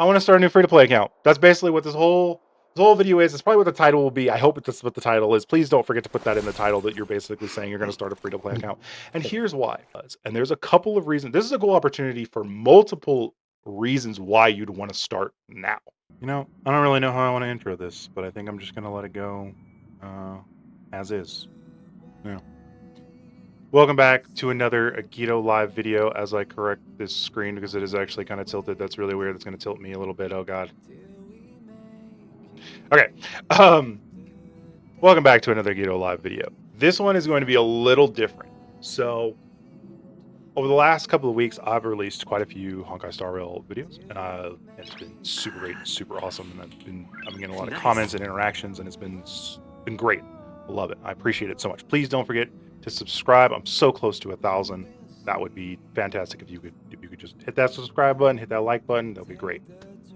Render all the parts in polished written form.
I want to start a new free-to-play account. That's basically what this whole video is. It's probably what the title will be. I hope that's what the title is. Please don't forget to put that in the title, that you're basically saying you're going to start a free-to-play account. And here's why. And there's a couple of reasons. This is a cool opportunity for multiple reasons why you'd want to start now. You know, I don't really know how I want to intro this, but I think I'm just going to let it go as is. Yeah. Welcome back to another Agito live video. As I correct this screen because it is actually kind of tilted. That's really weird. It's going to tilt me a little bit. Oh god. Okay. Welcome back to another Agito live video. This one is going to be a little different. So over the last couple of weeks, I've released quite a few Honkai Star Rail videos, and it's been super great, and super awesome, and I'm getting a lot of comments and interactions, and it's been great. I love it. I appreciate it so much. Please don't forget to subscribe. I'm so close to 1,000. That would be fantastic if you could just hit that subscribe button, hit that like button. That would be great,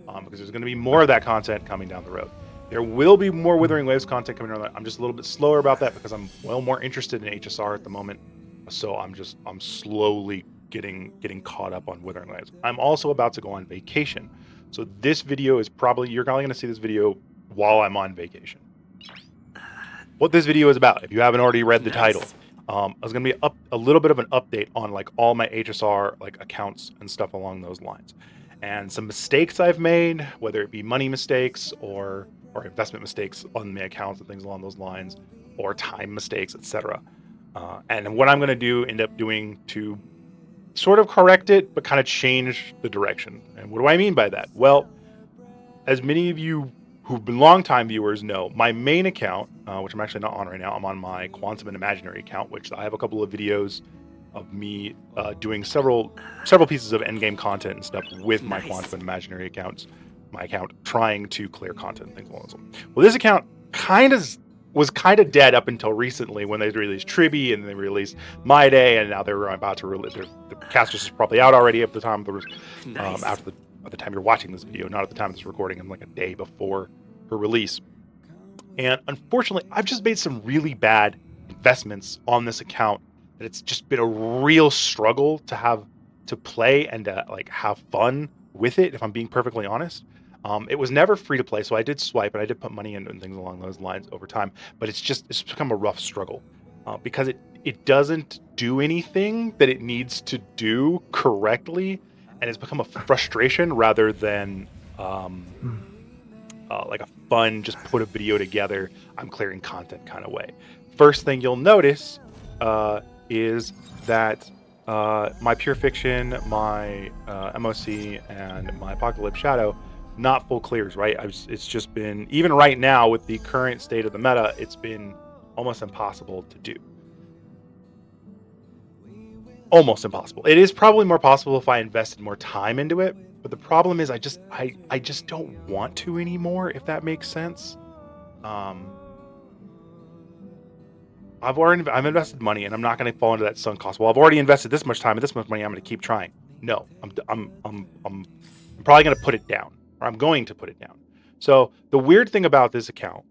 because there's going to be more of that content coming down the road. There will be more Withering Waves content coming down. I'm just a little bit slower about that because I'm well more interested in HSR at the moment. So I'm slowly getting caught up on Withering Waves. I'm also about to go on vacation. So this video is you're probably going to see this video while I'm on vacation. What this video is about, if you haven't already read the title, it's going to be a little bit of an update on like all my HSR like accounts and stuff along those lines, and some mistakes I've made, whether it be money mistakes or investment mistakes on my accounts and things along those lines, or time mistakes, etc. And what I'm going to end up doing to sort of correct it, but kind of change the direction. And what do I mean by that? Well, as many of you who've been longtime viewers know, my main account, which I'm actually not on right now, I'm on my Quantum and Imaginary account, which I have a couple of videos of me doing several pieces of endgame content and stuff with my Quantum and Imaginary accounts, my account, trying to clear content and things along those lines. Well, this account was kind of dead up until recently when they released Tribi and they released My Day, and now they're about to release. The Castorice is probably out already at the time of the at the time you're watching this video, not at the time of this recording. I'm like a day before her release. And unfortunately, I've just made some really bad investments on this account that it's just been a real struggle to play and to like have fun with it, if I'm being perfectly honest. It was never free to play, so I did swipe and I did put money in and things along those lines over time, but it's become a rough struggle because it doesn't do anything that it needs to do correctly, and it's become a frustration rather than like a fun, just put a video together, I'm clearing content kind of way. First thing you'll notice is that my Pure Fiction, my MOC, and my Apocalypse Shadow, not full clears, right? It's just been, even right now with the current state of the meta, it's been almost impossible to do. Almost impossible. It is probably more possible if I invested more time into it, but the problem is I just don't want to anymore, if that makes sense. I've invested money, and I'm not going to fall into that sunk cost. Well, I've already invested this much time and this much money. I'm going to keep trying. No, I'm probably going to put it down, or I'm going to put it down. So the weird thing about this account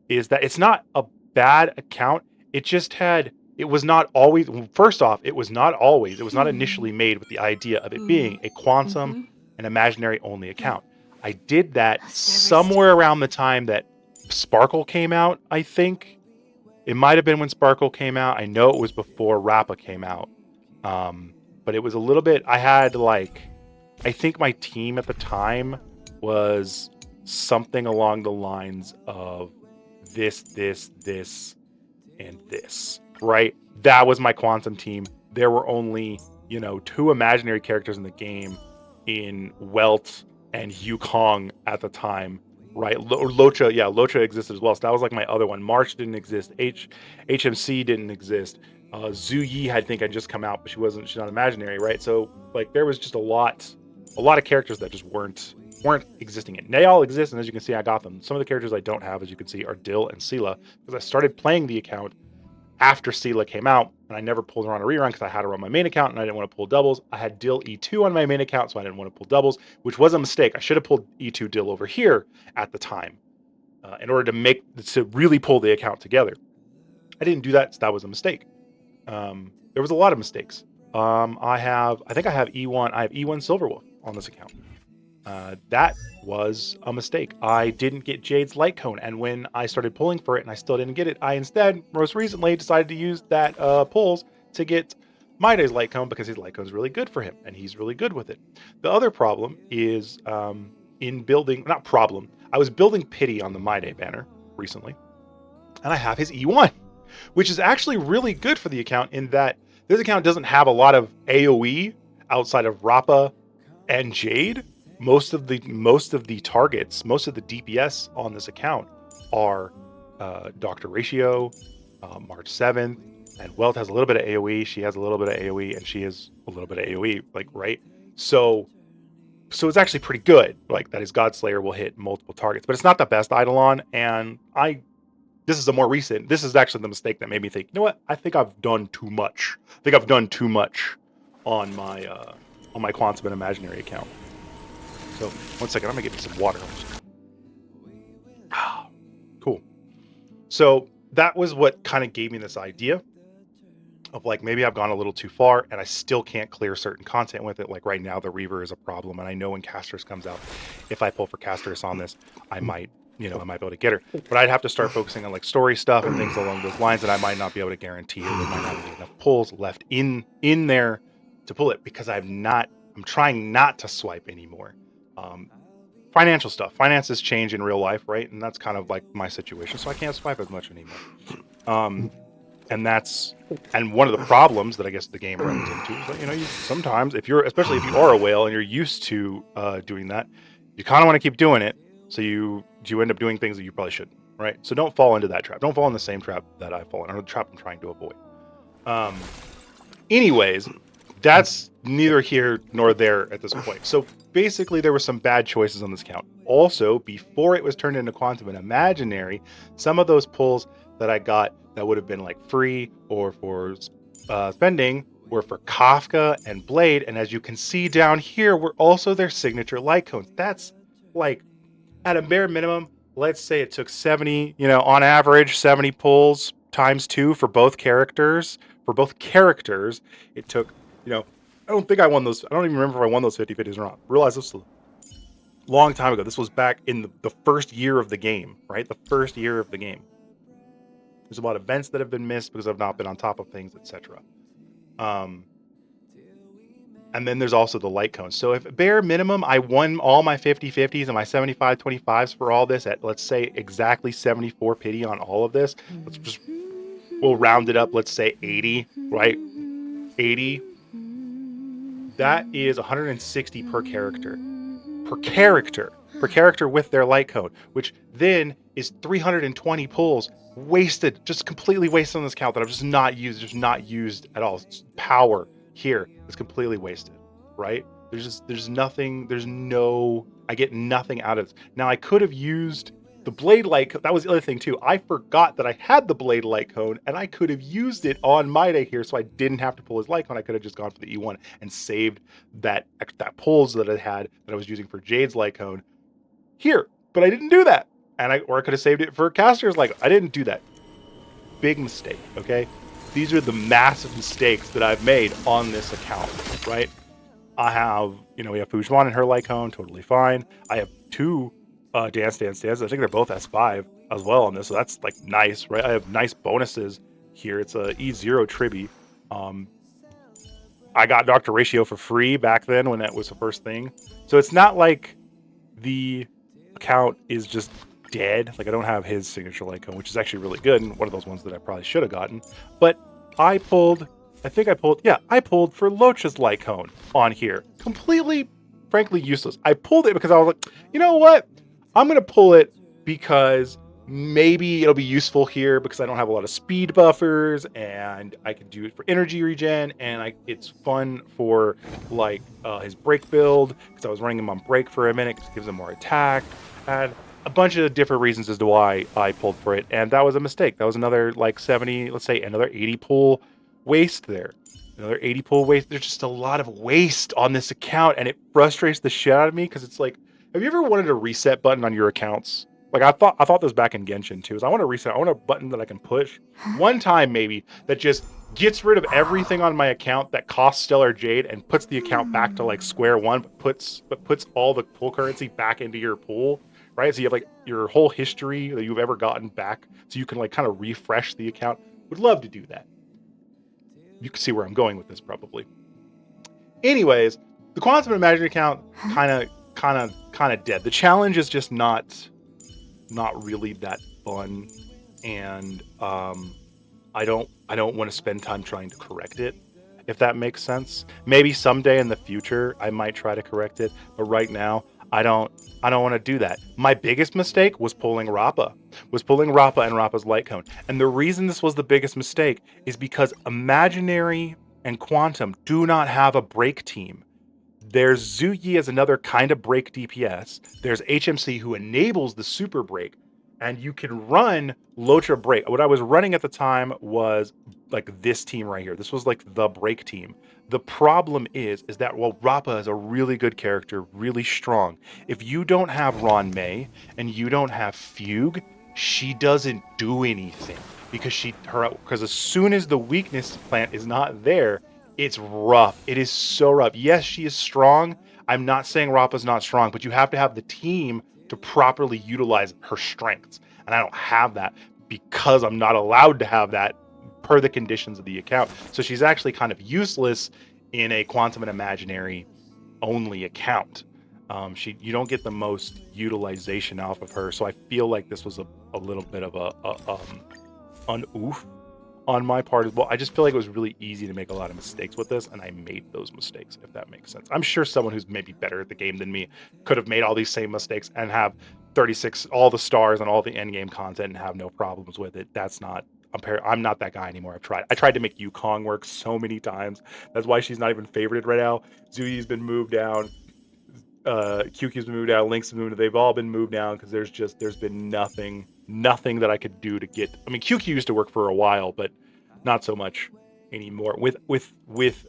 is that it's not a bad account. It just had. It was not always. First off, it was not always. It was not initially made with the idea of it being a Quantum and Imaginary only account. I did that somewhere around the time that Sparkle came out, I think. It might have been when Sparkle came out. I know it was before Rappa came out. But it was a little bit, I had like, I think my team at the time was something along the lines of this, and this, right? That was my Quantum team. There were only, 2 imaginary characters in the game in Welt and Yukong at the time, right? Locha, yeah, Locha existed as well. So that was like my other one. March didn't exist. HMC didn't exist. Zhu Yi, I think, had just come out, but she's not imaginary, right? So like there was just a lot of characters that just weren't existing yet. They all exist, and as you can see, I got them. Some of the characters I don't have, as you can see, are Dill and Sela, because I started playing the account after Sela came out, and I never pulled her on a rerun because I had her on my main account and I didn't want to pull doubles. I had Dill E2 on my main account, so I didn't want to pull doubles, which was a mistake. I should have pulled E2 Dill over here at the time in order to really pull the account together. I didn't do that, so that was a mistake. There was a lot of mistakes. I think I have E1 Silverwolf on this account. That was a mistake. I didn't get Jade's light cone, and when I started pulling for it and I still didn't get it, I instead, most recently, decided to use that pulls to get Day's light cone because his light cone is really good for him, and he's really good with it. The other problem is in building, not problem, I was building pity on the Day banner recently, and I have his E1, which is actually really good for the account in that this account doesn't have a lot of AoE outside of Rappa and Jade. Most of the targets, most of the DPS on this account are Dr. Ratio, March 7th, and Wealth has a little bit of AoE. She has a little bit of AoE, and she has a little bit of AoE, like, right? So it's actually pretty good, like, that his Godslayer will hit multiple targets, but it's not the best Eidolon, and this is actually the mistake that made me think, you know what? I think I've done too much. I think I've done too much on my Quantum and Imaginary account. So, one second, I'm gonna get me some water. Cool. So that was what kind of gave me this idea of, like, maybe I've gone a little too far and I still can't clear certain content with it. Like right now, the Reaver is a problem, and I know when Castorice comes out, if I pull for Castorice on this, I might be able to get her. But I'd have to start focusing on, like, story stuff and things along those lines, and I might not be able to guarantee it. There might not be enough pulls left in there to pull it because I'm trying not to swipe anymore. Financial stuff. Finances change in real life, right? And that's kind of like my situation. So I can't swipe as much anymore. And one of the problems that I guess the game runs into is that, you sometimes, especially if you are a whale and you're used to doing that, you kind of want to keep doing it. So you end up doing things that you probably shouldn't, right? So don't fall into that trap. Don't fall in the same trap that I've fallen, or the trap I'm trying to avoid. Anyways, that's neither here nor there at this point. So basically, there were some bad choices on this account. Also, before it was turned into Quantum and Imaginary, some of those pulls that I got that would have been like free or for spending were for Kafka and Blade. And as you can see down here, were also their signature light cones. That's like, at a bare minimum, let's say it took 70, on average, 70 pulls times 2 for both characters. For both characters, it took, I don't think I won those. I don't even remember if I won those 50-50s or not. Realize this was a long time ago. This was back in the first year of the game, right? The first year of the game. There's a lot of events that have been missed because I've not been on top of things, etc. And then there's also the light cones. So if bare minimum, I won all my 50-50s and my 75-25s for all this at, let's say, exactly 74 pity on all of this. We'll round it up. Let's say 80, right? 80. That is 160 per character. Per character with their light cone, which then is 320 pulls wasted, just completely wasted on this account that I've just not used at all. Power here is completely wasted, right? There's nothing, I get nothing out of this. Now I could have used the Blade light cone. That was the other thing too. I forgot that I had the Blade light cone, and I could have used it on Day here, so I didn't have to pull his light cone. I could have just gone for the E1 and saved that pulls that I was using for Jade's light cone here, but I didn't do that. Or I could have saved it for Castor's light cone. I didn't do that. Big mistake. Okay, these are the massive mistakes that I've made on this account, right? I have, we have Fujuan and her light cone, totally fine. I have 2 Dance. I think they're both S5 as well on this, so that's like nice, right? I have nice bonuses here. It's a E0 Tribby. I got Dr. Ratio for free back then when that was the first thing. So it's not like the account is just dead. Like, I don't have his signature light cone, which is actually really good, and one of those ones that I probably should have gotten. But I pulled for Locha's light cone on here. Completely, frankly, useless. I pulled it because I was like, you know what? I'm going to pull it because maybe it'll be useful here because I don't have a lot of speed buffers, and I can do it for energy regen, and it's fun for, like, his break build because I was running him on break for a minute because it gives him more attack. And a bunch of different reasons as to why I pulled for it, and that was a mistake. That was another, like, 70, let's say another 80 pull waste there. Another 80 pull waste. There's just a lot of waste on this account, and it frustrates the shit out of me because it's like, have you ever wanted a reset button on your accounts? Like I thought this back in Genshin too. Is I want to reset. I want a button that I can push one time maybe that just gets rid of everything on my account that costs Stellar Jade and puts the account back to like square one, but puts all the pool currency back into your pool, right? So you have like your whole history that you've ever gotten back, so you can like kind of refresh the account. Would love to do that. You can see where I'm going with this probably. Anyways, the Quantum Imaginary account kind of dead. The challenge is just not really that fun, and I don't want to spend time trying to correct it, if that makes sense. Maybe someday in the future I might try to correct it, but right now I don't want to do that. My biggest mistake was pulling Rappa and Rappa's light cone. And the reason this was the biggest mistake is because Imaginary and Quantum do not have a break team. There's Zuyi as another kind of break DPS. There's HMC who enables the super break, and you can run Lotra break. What I was running at the time was like this team right here. This was like the break team. The problem is that while Rappa is a really good character, really strong, if you don't have Ron May and you don't have Fugue, she doesn't do anything because as soon as the weakness plant is not there, it's rough. It is so rough. Yes, she is strong. I'm not saying Rappa's not strong, but you have to have the team to properly utilize her strengths. And I don't have that because I'm not allowed to have that per the conditions of the account. So she's actually kind of useless in a Quantum and Imaginary only account. You don't get the most utilization off of her. So I feel like this was a little bit of an oof on my part as well. I just feel like it was really easy to make a lot of mistakes with this, and I made those mistakes, if that makes sense. I'm sure someone who's maybe better at the game than me could have made all these same mistakes and have 36, all the stars and all the end game content and have no problems with it. I'm not that guy anymore. I tried to make Yukong work so many times. That's why she's not even favorited right now. Zuyi's been moved down. QQ's been moved down. Link's been moved. They've all been moved down because there's been nothing that I could do to get. I mean, QQ used to work for a while, but not so much anymore. With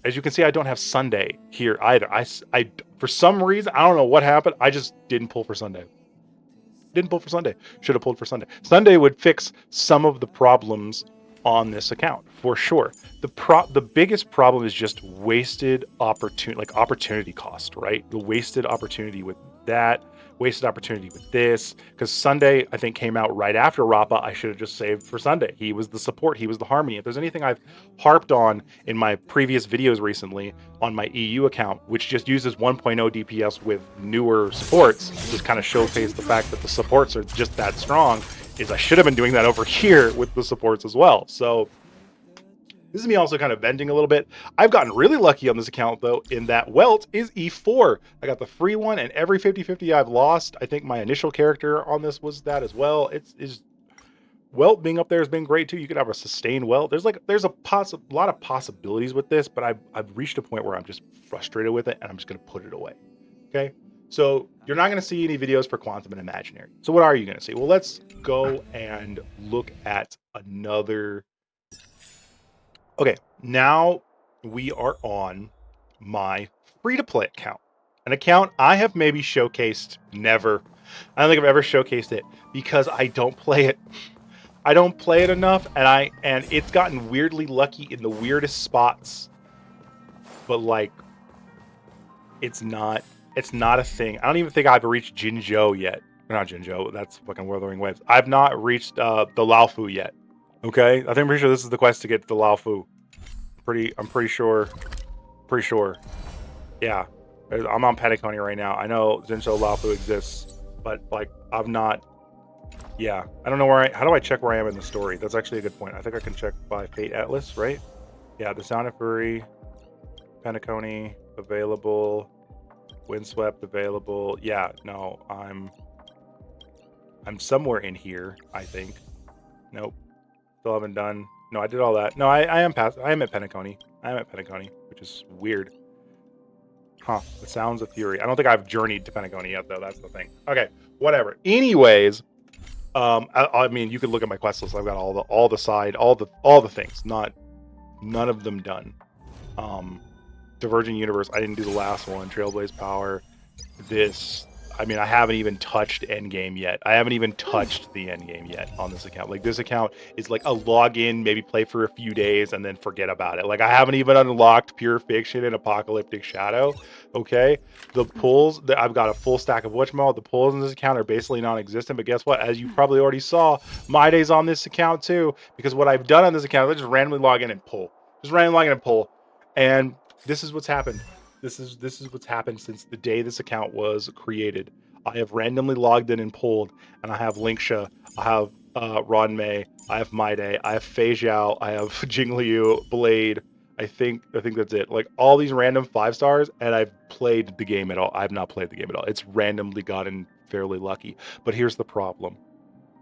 as you can see, I don't have Sunday here either. I for some reason, I don't know what happened. I just didn't pull for Sunday. Should have pulled for Sunday. Sunday would fix some of the problems on this account for sure. The biggest problem is just wasted opportunity cost, right? The wasted opportunity with that, wasted opportunity with this, because Sunday I think came out right after Rappa. I should have just saved for Sunday. He was the support, he was the harmony. If there's anything I've harped on in my previous videos recently on my EU account, which just uses 1.0 DPS with newer supports, just kind of showcase the fact that the supports are just that strong, is I should have been doing that over here with the supports as well. So this is me also kind of venting a little bit. I've gotten really lucky on this account, though, in that Welt is E4. I got the free one, and every 50-50 I've lost. I think my initial character on this was that as well. Welt being up there has been great, too. You could have a sustained Welt. There's a lot of possibilities with this, but I've reached a point where I'm just frustrated with it, and I'm just going to put it away. Okay? So you're not going to see any videos for Quantum and Imaginary. So what are you going to see? Well, let's go and look at another... Okay, now we are on my free-to-play account. An account I have maybe showcased never. I don't think I've ever showcased it because I don't play it. I don't play it enough, and it's gotten weirdly lucky in the weirdest spots. But like, it's not a thing. I don't even think I've reached Jinzhou yet. Not Jinzhou, that's fucking Wuthering Waves. I've not reached the Laofu yet. Okay, I'm pretty sure this is the quest to get to the Laofu. I'm pretty sure. Yeah, I'm on Penacony right now. I know Jinzhou Laofu exists, but like I've not. Yeah, I don't know how do I check where I am in the story? That's actually a good point. I think I can check by Fate Atlas, right? Yeah, the Sound of Fury, Penacony available, Windswept available. Yeah, no, I'm somewhere in here, I think. Nope. Still haven't done. No, I did all that. No, I am at Penacony. Which is weird. Huh. The Sounds of Fury. I don't think I've journeyed to Penacony yet, though. That's the thing. Okay, whatever. Anyways, I mean, you could look at my quest list. I've got all the things. None of them done. Diverging Universe. I didn't do the last one. Trailblaze Power. This I mean, I haven't even touched endgame yet. I haven't even touched the endgame yet on this account. Like, this account is like a login, maybe play for a few days and then forget about it. Like, I haven't even unlocked Pure Fiction and Apocalyptic Shadow. Okay, the pulls that I've got a full stack of whatchamacallit. The pulls in this account are basically non-existent. But guess what? As you probably already saw, my day's on this account too. Because what I've done on this account, I just randomly log in and pull. Just randomly log in and pull. And this is what's happened. This is what's happened since the day this account was created. I have randomly logged in and pulled, and I have Linksha, I have Ronmei, I have My Day, I have Fei Zhao, I have Jingliu, Blade. I think that's it. Like, all these random 5 stars, and I've played the game at all. I've not played the game at all. It's randomly gotten fairly lucky. But here's the problem.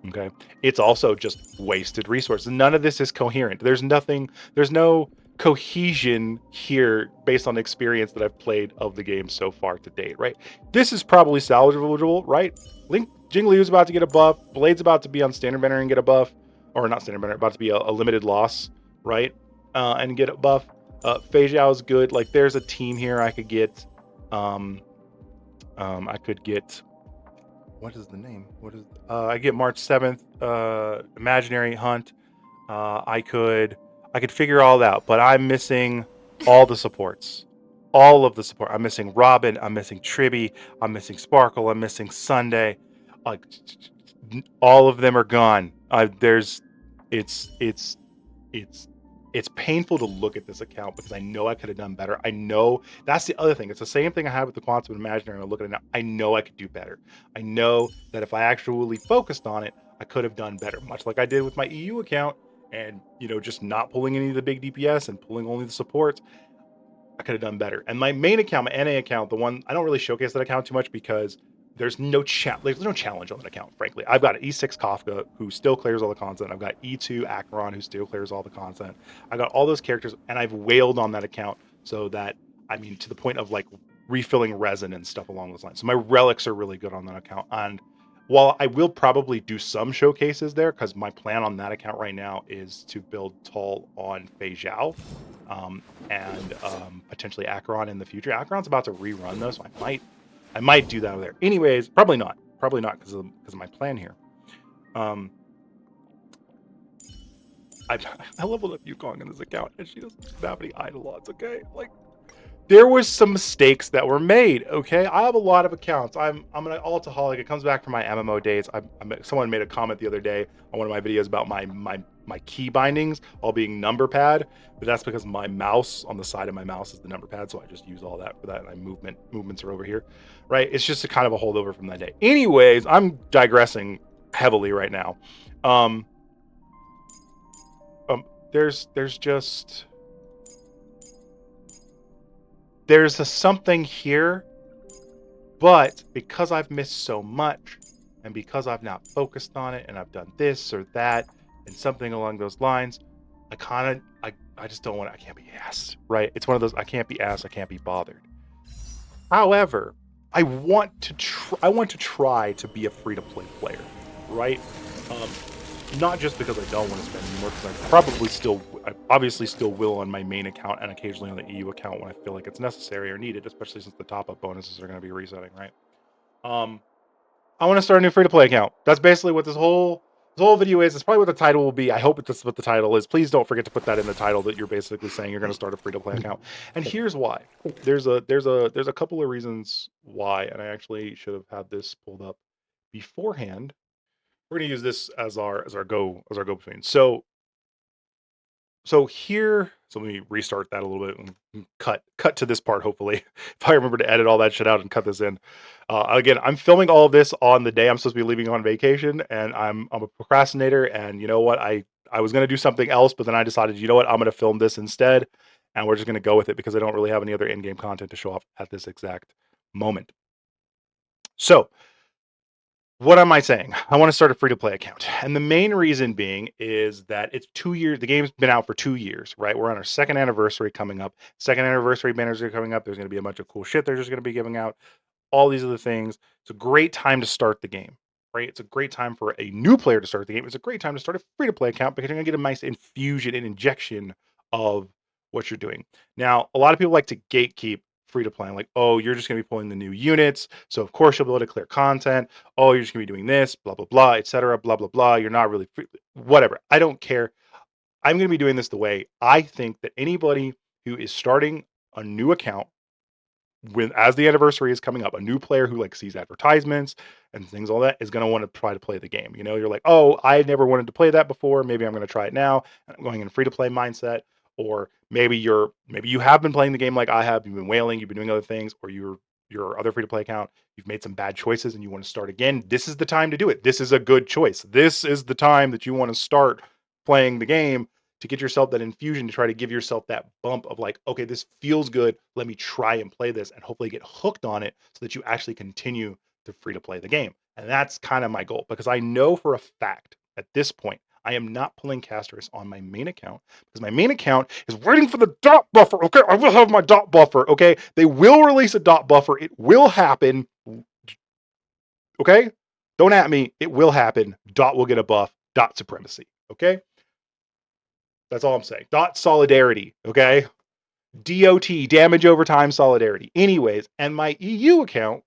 Okay, it's also just wasted resources. None of this is coherent. There's no cohesion here based on experience that I've played of the game so far to date, right? This is probably salvageable, right? Jingliu's about to get a buff. Blade's about to be on standard banner and get a buff, or not standard banner, about to be a limited loss, right? And get a buff. Fei Zhao is good. Like, there's a team here I could get. I could get. What is the name? I get March 7th, Imaginary Hunt. I could figure all that out, but I'm missing all the supports. All of the support. I'm missing Robin, I'm missing Tribby, I'm missing Sparkle, I'm missing Sunday. Like, all of them are gone. It's painful to look at this account because I know I could have done better. I know that's the other thing. It's the same thing I had with the Quantum and Imaginary. I'm looking at it now. I know I could do better. I know that if I actually focused on it, I could have done better, much like I did with my EU account, and just not pulling any of the big DPS and pulling only the supports. I could have done better. And my main account, my NA account, the one I don't really showcase that account too much because there's no challenge on that account, frankly. I've got E6 Kafka, who still clears all the content. I've got E2 Acheron, who still clears all the content. I got all those characters, and I've wailed on that account so that, I mean, to the point of like refilling resin and stuff along those lines. So my relics are really good on that account. And while I will probably do some showcases there, because my plan on that account right now is to build Tall on Fei Zhao, and potentially Acheron in the future. Acheron's about to rerun though, so I might do that over there. Anyways, probably not because of my plan here. I leveled up Yukong in this account, and she doesn't have any idolots. Okay, like, there was some mistakes that were made. Okay, I have a lot of accounts. I'm an alcoholic. It comes back from my MMO days. Someone made a comment the other day on one of my videos about my key bindings all being number pad, but that's because my mouse on the side of my mouse is the number pad, so I just use all that for that, and my movements are over here, right? It's just a kind of a holdover from that day. Anyways, I'm digressing heavily right now. There's a something here, but because I've missed so much, and because I've not focused on it, and I've done this or that, and something along those lines, I just don't want to. I can't be asked, right? It's one of those, I can't be asked, I can't be bothered. However, I want to try to be a free-to-play player, right? Not just because I don't want to spend anymore, because I obviously still will on my main account and occasionally on the EU account when I feel like it's necessary or needed, especially since the top-up bonuses are going to be resetting, right? I want to start a new free-to-play account. That's basically what this whole video is. It's probably what the title will be. I hope that's what the title is. Please don't forget to put that in the title, that you're basically saying you're going to start a free-to-play account. And here's why. There's a couple of reasons why, and I actually should have had this pulled up beforehand. We're going to use this as our go between. So here, so let me restart that a little bit and cut to this part. Hopefully, if I remember to edit all that shit out and cut this in. Again, I'm filming all of this on the day I'm supposed to be leaving on vacation, and I'm a procrastinator. And you know what? I was going to do something else, but then I decided, you know what? I'm going to film this instead, and we're just going to go with it because I don't really have any other in-game content to show off at this exact moment. So, what am I saying? I want to start a free-to-play account. And the main reason being is that it's 2 years. The game's been out for 2 years, right? We're on our second anniversary coming up. Second anniversary banners are coming up. There's going to be a bunch of cool shit they're just going to be giving out. All these other things. It's a great time to start the game, right? It's a great time for a new player to start the game. It's a great time to start a free-to-play account because you're going to get a nice infusion and injection of what you're doing. Now, a lot of people like to gatekeep free to play. Like, oh, you're just going to be pulling the new units, so of course you'll be able to clear content. Oh, you're just going to be doing this, blah blah blah, etc. Blah blah blah. You're not really free. Whatever. I don't care. I'm going to be doing this the way I think that anybody who is starting a new account when as the anniversary is coming up, a new player who like sees advertisements and things all that is going to want to try to play the game. You know, you're like, oh, I never wanted to play that before. Maybe I'm going to try it now. And I'm going in free to play mindset. Or maybe you have been playing the game like I have. You've been whaling. You've been doing other things, or your other free to play account. You've made some bad choices and you want to start again. This is the time to do it. This is a good choice. This is the time that you want to start playing the game to get yourself that infusion, to try to give yourself that bump of like, okay, this feels good. Let me try and play this and hopefully get hooked on it so that you actually continue to free to play the game. And that's kind of my goal, because I know for a fact at this point, I am not pulling Castorice on my main account because my main account is waiting for the dot buffer. Okay, I will have my dot buffer. Okay, they will release a dot buffer. It will happen. Okay, don't at me. It will happen. Dot will get a buff. Dot supremacy. Okay. That's all I'm saying. Dot solidarity, okay? DOT, damage over time solidarity. Anyways, and my EU account,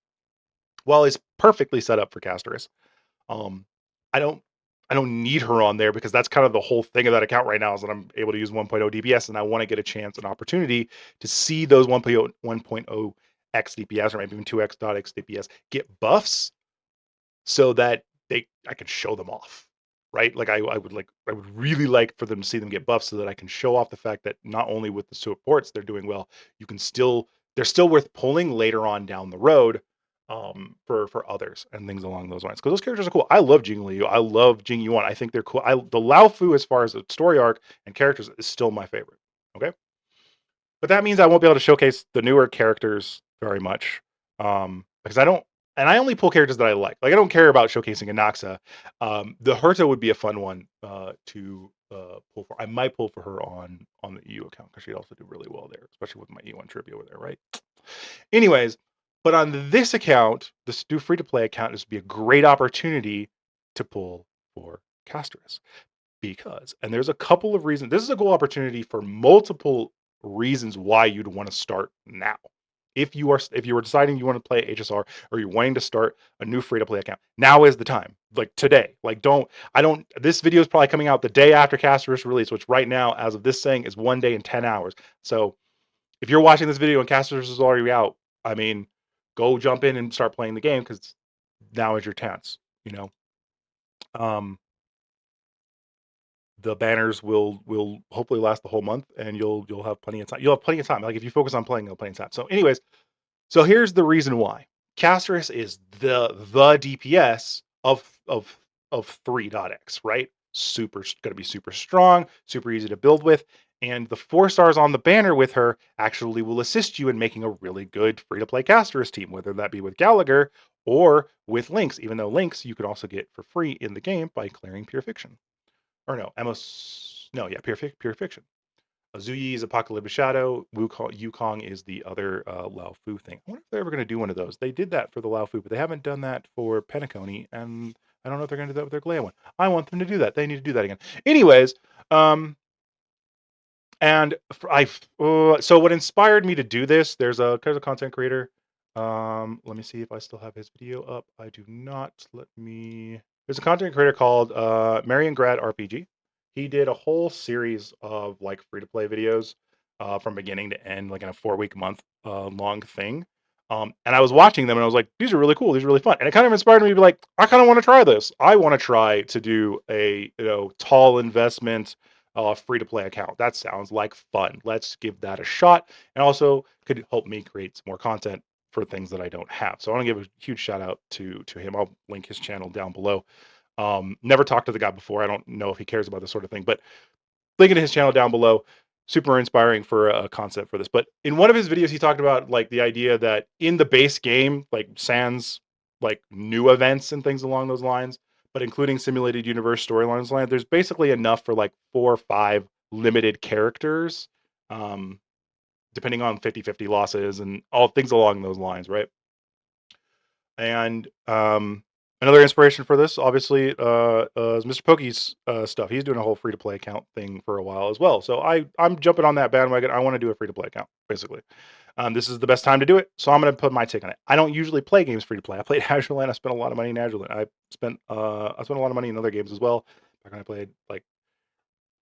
while it's perfectly set up for Castorice, um, I don't I don't need her on there because that's kind of the whole thing of that account right now is that I'm able to use 1.0 DPS and I want to get a chance, an opportunity to see those 1.0 X DPS or maybe even 2X dot X DPS get buffs so that I could show them off, right? Like I would really like for them to see them get buffs so that I can show off the fact that not only with the supports they're doing well, they're still worth pulling later on down the road, for others and things along those lines. Because those characters are cool. I love Jing Liu. I love Jing Yuan. I think they're cool. The Lao Fu, as far as the story arc and characters, is still my favorite. Okay. But that means I won't be able to showcase the newer characters very much, because I don't, and I only pull characters that I like. Like I don't care about showcasing Anaxa. The Herta would be a fun one to pull for. I might pull for her on the EU account because she'd also do really well there, especially with my E1 trivia over there, right? Anyways, but on this account, this new free to play account, this would be a great opportunity to pull for Castorice because, and there's a couple of reasons. This is a cool opportunity for multiple reasons why you'd want to start now. If you were deciding you want to play HSR or you're wanting to start a new free to play account, now is the time. Like today. Like this video is probably coming out the day after Castorice release, which right now, as of this saying, is 1 day and 10 hours. So if you're watching this video and Castorice is already out, I mean, go jump in and start playing the game because now is your chance, you know. The banners will hopefully last the whole month and you'll have plenty of time. You'll have plenty of time. Like if you focus on playing, you'll have plenty of time. So anyways, so here's the reason why. Castorice is the DPS of 3.x, right? Super gonna be super strong, super easy to build with. And the 4 stars on the banner with her actually will assist you in making a really good free-to-play Castorice team, whether that be with Gallagher or with Lynx, even though Lynx you could also get for free in the game by clearing Pure Fiction. Or no, Pure Fiction. Zuyi is Apocalyptic Shadow. Wukong is the other Lao Fu thing. I wonder if they're ever going to do one of those. They did that for the Lao Fu, but they haven't done that for Penacony, and I don't know if they're going to do that with their Glea one. I want them to do that. They need to do that again. Anyways, so what inspired me to do this? There's a content creator. Let me see if I still have his video up. I do not. There's a content creator called Marion Grad RPG. He did a whole series of like free to play videos from beginning to end, like in a 4-week month long thing. And I was watching them and I was like, these are really cool. These are really fun. And it kind of inspired me to be like, I kind of want to try this. I want to try to do a tall investment free to play account. That sounds like fun. Let's give that a shot. And also could help me create some more content for things that I don't have. So I want to give a huge shout out to him. I'll link his channel down below. Never talked to the guy before. I don't know if he cares about this sort of thing, but linking to his channel down below. Super inspiring for a concept for this. But in one of his videos, he talked about like the idea that in the base game, like sans like new events and things along those lines, but including simulated universe storylines line, there's basically enough for like 4 or 5 limited characters, depending on 50-50 losses and all things along those lines, right? And another inspiration for this, obviously, is Mr. Pokey's stuff. He's doing a whole free-to-play account thing for a while as well. So I'm jumping on that bandwagon. I want to do a free-to-play account, basically. This is the best time to do it, so I'm going to put my take on it. I don't usually play games free to play. I played Acheron. I spent a lot of money in Acheron. I spent a lot of money in other games as well. Back when I played like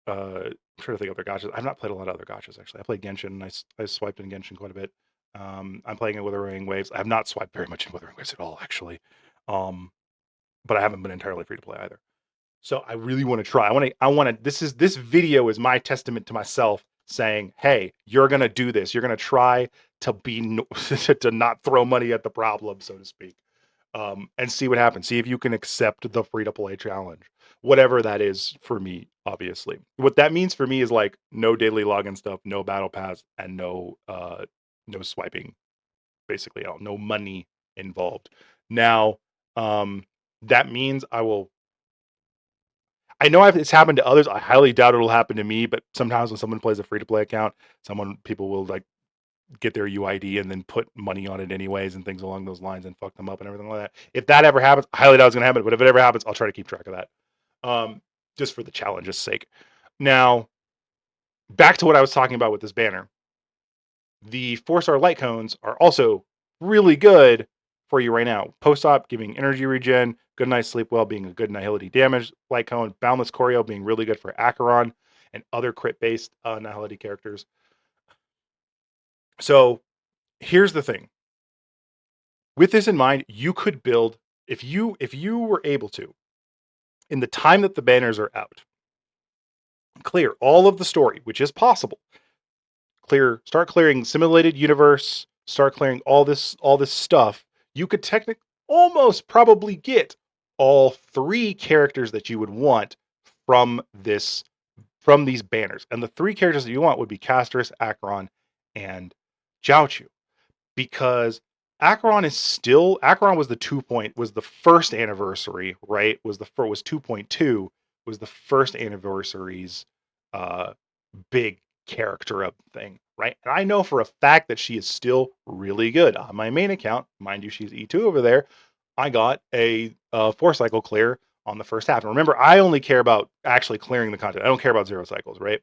I'm trying to think of other gachas. I've not played a lot of other gachas actually. I played Genshin. I swiped in Genshin quite a bit. I'm playing in Withering Waves. I have not swiped very much in Withering Waves at all actually, but I haven't been entirely free to play either. So I really want to try. I want to. This video is my testament to myself saying, "Hey, you're gonna do this. You're gonna try to be to not throw money at the problem, so to speak, and see what happens. See if you can accept the free to play challenge, whatever that is for me. Obviously, what that means for me is like no daily login stuff, no battle pass, and no swiping. Basically, no money involved. Now, that means I know it's happened to others. I highly doubt it'll happen to me, but sometimes when someone plays a free to play account, people will like get their UID and then put money on it anyways and things along those lines and fuck them up and everything like that. If that ever happens, I highly doubt it's gonna happen. But if it ever happens, I'll try to keep track of that. Just for the challenge's sake. Now, back to what I was talking about with this banner. The 4-star light cones are also really good for you right now. Post-op giving energy regen, good night sleep well being a good nihility damage light cone, boundless choreo being really good for Acheron and other crit-based nihility characters. So here's the thing. With this in mind, you could build, if you were able to, in the time that the banners are out, clear all of the story, which is possible. Start clearing simulated universe, start clearing all this stuff. You could technically almost probably get all 3 characters that you would want from these banners. And the 3 characters that you want would be Castorice, Acheron, and Jiaochu. Because Acheron was the first anniversary, right? Was 2.2 was the first anniversary's big character of the thing, right? And I know for a fact that she is still really good on my main account. Mind you, she's E2 over there. I got a 4-cycle clear on the first half. And remember, I only care about actually clearing the content. I don't care about 0 cycles, right?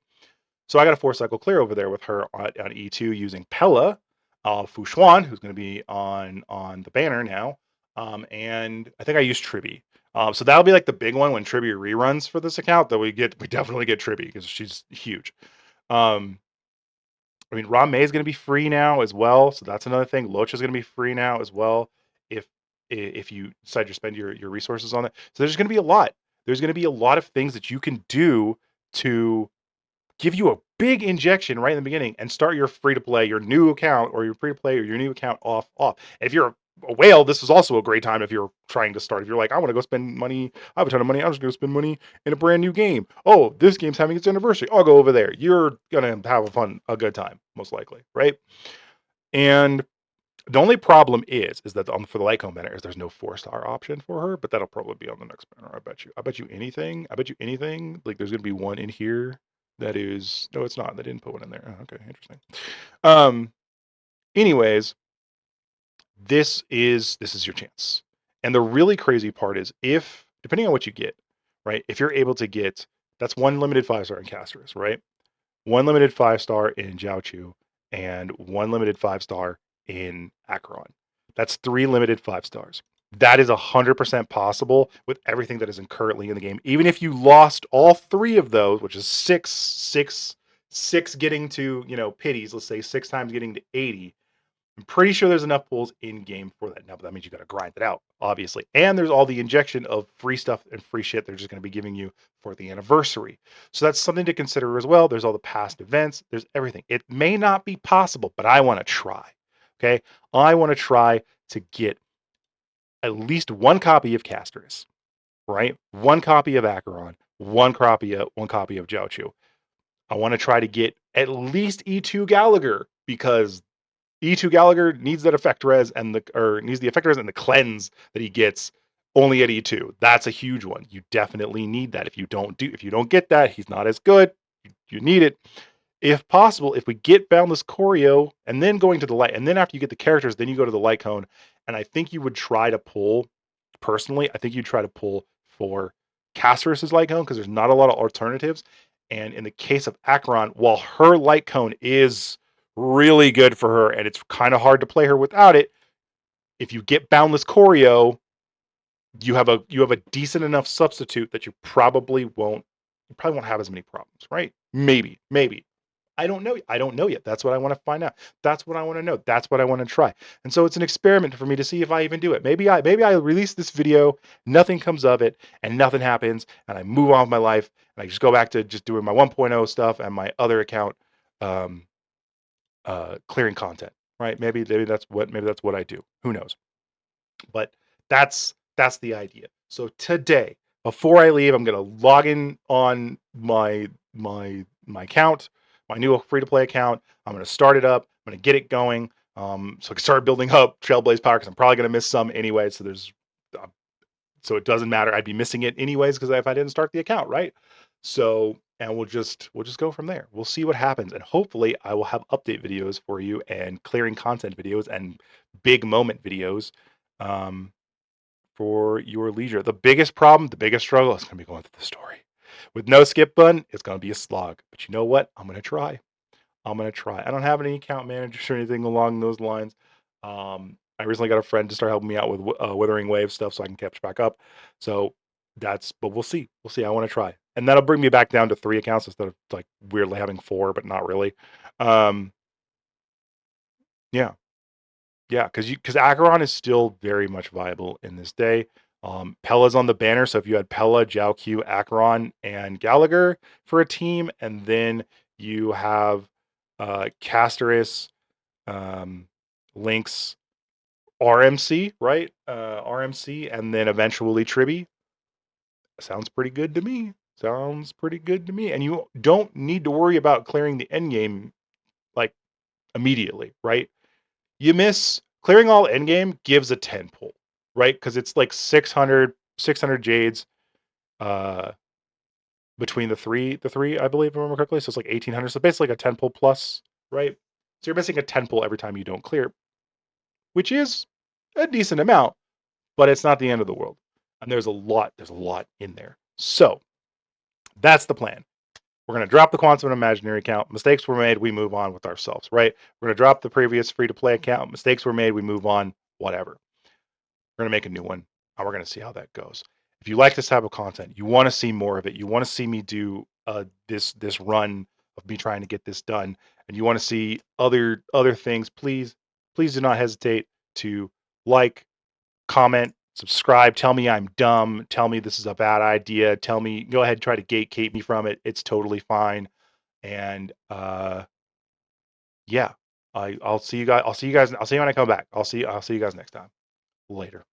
So I got a 4-cycle clear over there with her on E2 using Pella, Fushuan, who's going to be on the banner now, and I think I used Tribby. So that'll be like the big one when Tribby reruns for this account. That we definitely get Tribby because she's huge. I mean, Ron May is going to be free now as well, so that's another thing. Loach is going to be free now as well if you decide to spend your resources on it. So there's going to be a lot. There's going to be a lot of things that you can do to give you a big injection right in the beginning and start your free to play, your new account, or your free to play or your new account off. And if you're a whale, this is also a great time if you're trying to start. If you're like, I want to go spend money, I have a ton of money, I'm just going to spend money in a brand new game. Oh, this game's having its anniversary. I'll go over there. You're going to have a good time, most likely, right? And the only problem is that for the light cone banner is there's no 4-star option for her, but that'll probably be on the next banner. I bet you anything. Like there's gonna be one in here that is no, it's not. They didn't put one in there. Oh, okay, interesting. Anyways, this is your chance. And the really crazy part is if depending on what you get, right? If you're able to get that's 1 limited 5-star in Castorice, right? 1 limited 5-star in Jiaochu, and 1 limited 5-star in Acheron. That's 3 limited 5-stars. That is 100% possible with everything that is currently in the game. Even if you lost all 3 of those, which is 6 getting to, pities, let's say 6 times getting to 80, I'm pretty sure there's enough pulls in game for that. Now, but that means you got to grind it out, obviously. And there's all the injection of free stuff and free shit they're just going to be giving you for the anniversary. So that's something to consider as well. There's all the past events. There's everything. It may not be possible, but I want to try. Okay, I want to try to get at least 1 copy of Castorice, right? 1 copy of Acheron, 1 copy of Jiaochu. I want to try to get at least E2 Gallagher because E2 Gallagher needs that effect res needs the effect res and the cleanse that he gets only at E2. That's a huge one. You definitely need that. If you don't get that, he's not as good. You need it. If possible, if we get Boundless Choreo and then going to the light, and then after you get the characters, then you go to the light cone. And I think you would try to pull, personally, I think you'd try to pull for Castorice's light cone because there's not a lot of alternatives. And in the case of Acheron, while her light cone is really good for her, and it's kind of hard to play her without it. If you get Boundless Choreo, you have a decent enough substitute that you probably won't have as many problems, right? Maybe. I don't know. I don't know yet. That's what I want to find out. That's what I want to know. That's what I want to try. And so it's an experiment for me to see if I even do it. Maybe I release this video, nothing comes of it, and nothing happens, and I move on with my life, and I just go back to just doing my 1.0 stuff and my other account, um, clearing content. Right? Maybe that's what I do. Who knows? But that's the idea. So today, before I leave, I'm gonna log in on my account, my new free to play account. I'm gonna start it up. I'm gonna get it going. So I can start building up Trailblaze power because I'm probably gonna miss some anyway. So so it doesn't matter. I'd be missing it anyways because if I didn't start the account, right? So and we'll just go from there. We'll see what happens, and hopefully I will have update videos for you and clearing content videos and big moment videos. Um, for your leisure. The biggest problem, the biggest struggle is going to be going through the story. With no skip button, it's going to be a slog. But you know what? I'm going to try. I don't have any account managers or anything along those lines. I recently got a friend to start helping me out with Withering Wave stuff so I can catch back up. So but we'll see. We'll see. I want to try. And that'll bring me back down to 3 accounts instead of like weirdly having 4, but not really. Yeah. Yeah, because Acheron is still very much viable in this day. Pella's on the banner, so if you had Pella, Jiao, Acheron, and Gallagher for a team, and then you have Castorice, Lynx, RMC, right? RMC, and then eventually Tribby. Sounds pretty good to me. Sounds pretty good to me. And you don't need to worry about clearing the end game like immediately, right? You miss clearing all endgame gives a 10 pull, right? Because it's like 600 jades between the three, I believe, if I remember correctly. So it's like 1800. So basically like a 10 pull plus, right? So you're missing a 10 pull every time you don't clear, which is a decent amount, but it's not the end of the world. And there's a lot in there. So that's the plan. We're going to drop the Quantum and Imaginary account. Mistakes were made. We move on with ourselves, right? We're going to drop the previous free to play account. Mistakes were made. We move on, whatever. We're going to make a new one, and we're going to see how that goes. If you like this type of content, you want to see more of it, you want to see me do this run of me trying to get this done, and you want to see other things, please do not hesitate to like, comment, subscribe, tell me I'm dumb, tell me this is a bad idea, tell me, go ahead and try to gatekeep me from it. It's totally fine. And yeah, I'll see you guys. I'll see you when I come back. I'll see you guys next time. Later.